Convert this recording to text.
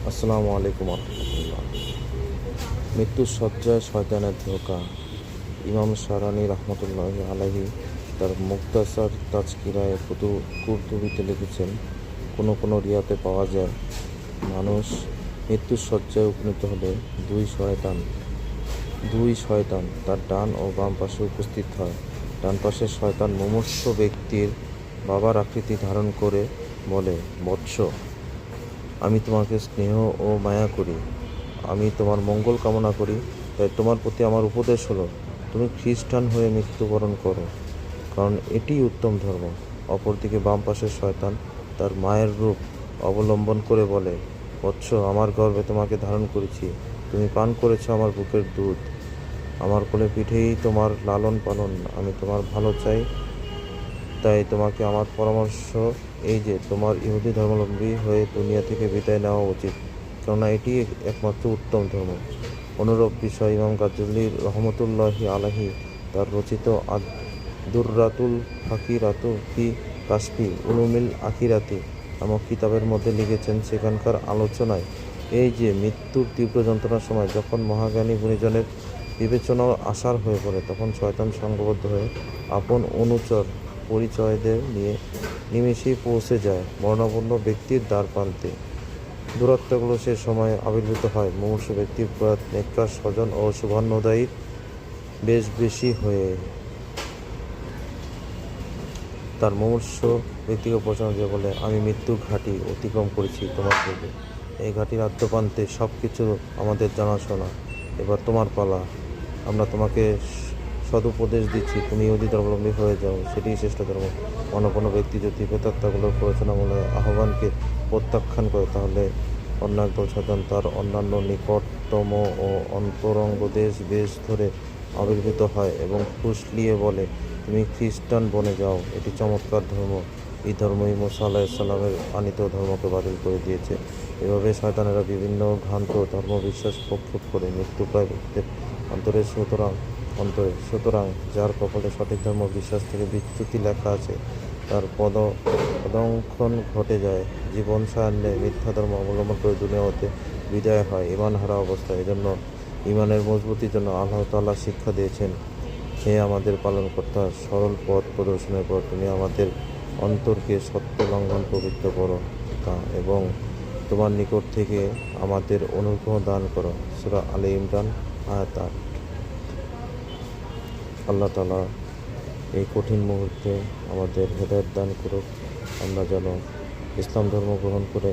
আসসালামু আলাইকুম রহমতুল্লাহ। মৃত্যুর শয্যায় শয়তানের ধোঁকা। ইমাম শারানি রহমতুল্লাহ আলাইহি তার মুক্তাসার তাজকিরায়ে কুরতুবিতে লিখেছেন, কোনো কোনো রিয়াতে পাওয়া যায় মানুষ মৃত্যুর শয্যায় উপনীত হলে দুই শয়তান তার ডান ও বাম পাশে উপস্থিত হয়। ডান পাশের শয়তান মুমূর্ষু ব্যক্তির বাবার আকৃতি ধারণ করে বলে, বৎস, আমি তোমাকে স্নেহ ও মায়া করি, আমি তোমার মঙ্গল কামনা করি, তাই তোমার প্রতি আমার উপদেশ হলো তুমি খ্রিস্টান হয়ে মৃত্যুবরণ করো, কারণ এটিই উত্তম ধর্ম। অপরদিকে বাম পাশের শয়তান তার মায়ের রূপ অবলম্বন করে বলে, বৎস, আমার গর্ভে তোমাকে ধারণ করেছি, তুমি পান করেছ আমার বুকের দুধ, আমার কোলে পিঠেই তোমার লালন পালন, আমি তোমার ভালো চাই, তাই তোমাকে আমার পরামর্শ এই যে তোমার ইহুদি ধর্মাবলম্বী হয়ে দুনিয়া থেকে বিদায় নেওয়া উচিত, কেননা এটি একমাত্র উত্তম ধর্ম। অনুরূপ বিষয় ইমাম গাজ্জালি রহমতুল্লাহি আলাইহি তার রচিত দুররাতুল ফাকিরাতু ফি কাশফি উলুমিল আখিরাতি নামক কিতাবের মধ্যে লিখেছেন। সেখানকার আলোচনায় এই যে মৃত্যুর তীব্র যন্ত্রণার সময় যখন মহাজ্ঞানী গুণীজনের বিবেচনা আসার হয়ে পড়ে, তখন শয়তান সংঘবদ্ধ হয়ে আপন অনুচর পরিচয়দের নিয়ে নিমেষেই পৌঁছে যায় মরণাপন্ন ব্যক্তির দ্বার প্রান্তে। দুরাত্মাগুলো সে সময় আবির্ভূত হয় মুমূর্ষু ব্যক্তির প্রয়াত নেককার স্বজন ও শুভান্নদায়ীর বেশ বেশি হয়ে। তার মুমূর্ষু ব্যক্তিকে প্রশ্ন দিয়ে বলে, আমি মৃত্যুর ঘাটি অতিক্রম করেছি তোমার পূর্বে, এই ঘাটির আদ্যপ্রান্তে সব কিছু আমাদের জানাশোনা, এবার তোমার পালা, আমরা তোমাকে সদুপদেশ দিচ্ছি, তুমি ইহুদি ধর্মাবলম্বী হয়ে যাও, সেটিই শ্রেষ্ঠ ধর্ম। অন্য কোনো ব্যক্তি যদি প্রেতাত্মাগুলোর প্ররোচনামূলক আহ্বানকে প্রত্যাখ্যান করে, তাহলে অন্য একদল শয়তান তার অন্যান্য নিকটতম ও অন্তরঙ্গ দেশ বেশ ধরে আবির্ভূত হয় এবং ফুসলিয়ে বলে, তুমি খ্রিস্টান বনে যাও, এটি চমৎকার ধর্ম, এই ধর্মই মুসা আলাইহিসসালামের আনিত ধর্মকে বাতিল করে দিয়েছে। এভাবে শয়তানেরা বিভিন্ন ভ্রান্ত ধর্মবিশ্বাস প্রক্ষেপ করে মৃত্যুপ্রায় ব্যক্তিদের সুতরাং যার কপালে সঠিক ধর্ম বিশ্বাস থেকে বিচ্যুতি লেখা আছে, তার পদঙ্খন ঘটে যায়, জীবন সায়ান্নে মিথ্যা ধর্ম অবলম্বন করে দুনিয়া হতে বিদায় হয় ইমান হারা অবস্থায়। এজন্য ইমানের মজবুতির জন্য আল্লাহ তাআলা শিক্ষা দিয়েছেন, হে আমাদের পালনকর্তা, সরল পথ প্রদর্শনের পর তুমি আমাদের অন্তরকে সত্য লঙ্ঘন পবিত্র করো এবং তোমার নিকট থেকে আমাদের অনুগ্রহ দান করো। সূরা আলে ইমরান আয়াত ৮। আল্লাহ তাআলা এই কঠিন মুহূর্তে আমাদের হেদায়েত দান করুক, আমরা যেন ইসলাম ধর্ম গ্রহণ করে